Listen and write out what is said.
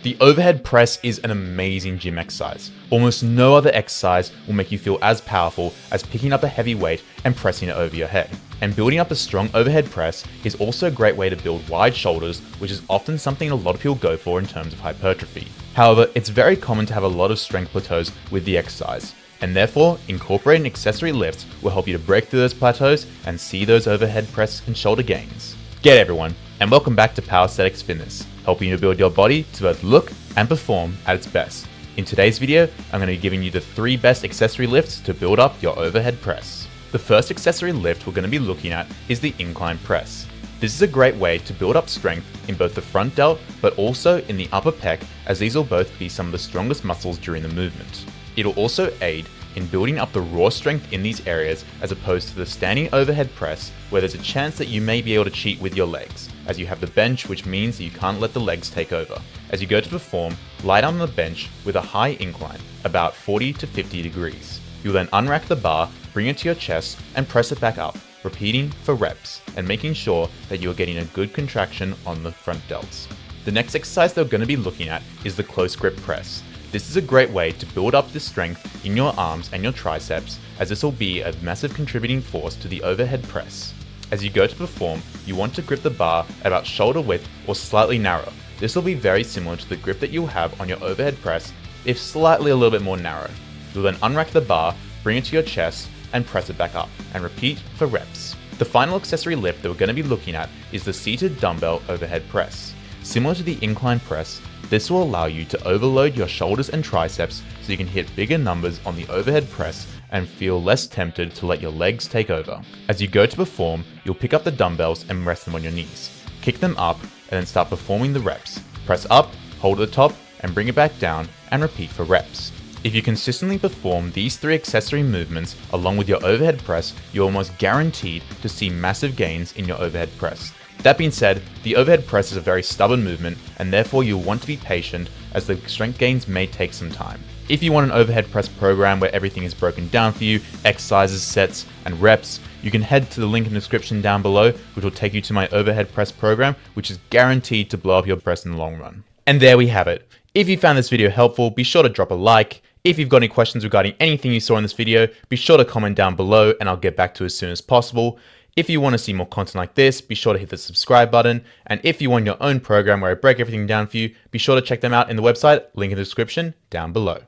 The overhead press is an amazing gym exercise. Almost no other exercise will make you feel as powerful as picking up a heavy weight and pressing it over your head. And building up a strong overhead press is also a great way to build wide shoulders, which is often something a lot of people go for in terms of hypertrophy. However, it's very common to have a lot of strength plateaus with the exercise, and therefore incorporating accessory lifts will help you to break through those plateaus and see those overhead press and shoulder gains. G'day everyone, and welcome back to Power Aesthetics Fitness, helping you to build your body to both look and perform at its best. In today's video, I'm going to be giving you the 3 best accessory lifts to build up your overhead press. The first accessory lift we're going to be looking at is the incline press. This is a great way to build up strength in both the front delt but also in the upper pec, as these will both be some of the strongest muscles during the movement. It'll also aid in building up the raw strength in these areas as opposed to the standing overhead press, where there's a chance that you may be able to cheat with your legs, as you have the bench, which means that you can't let the legs take over. As you go to perform, lie down on the bench with a high incline, about 40 to 50 degrees. You'll then unrack the bar, bring it to your chest, and press it back up, repeating for reps, and making sure that you're getting a good contraction on the front delts. The next exercise that we're going to be looking at is the close grip press. This is a great way to build up the strength in your arms and your triceps, as this will be a massive contributing force to the overhead press. As you go to perform, you want to grip the bar at about shoulder width or slightly narrow. This will be very similar to the grip that you'll have on your overhead press, if slightly a little bit more narrow. You'll then unrack the bar, bring it to your chest, and press it back up, and repeat for reps. The final accessory lift that we're going to be looking at is the seated dumbbell overhead press. Similar to the incline press, this will allow you to overload your shoulders and triceps so you can hit bigger numbers on the overhead press and feel less tempted to let your legs take over. As you go to perform, you'll pick up the dumbbells and rest them on your knees. Kick them up and then start performing the reps. Press up, hold at the top, and bring it back down and repeat for reps. If you consistently perform these 3 accessory movements along with your overhead press, you're almost guaranteed to see massive gains in your overhead press. That being said, the overhead press is a very stubborn movement, and therefore you'll want to be patient, as the strength gains may take some time. If you want an overhead press program where everything is broken down for you, exercises, sets, and reps, you can head to the link in the description down below, which will take you to my overhead press program, which is guaranteed to blow up your press in the long run. And there we have it. If you found this video helpful, be sure to drop a like. If you've got any questions regarding anything you saw in this video, be sure to comment down below and I'll get back to you as soon as possible. If you want to see more content like this, be sure to hit the subscribe button. And if you want your own program where I break everything down for you, be sure to check them out in the website, link in the description down below.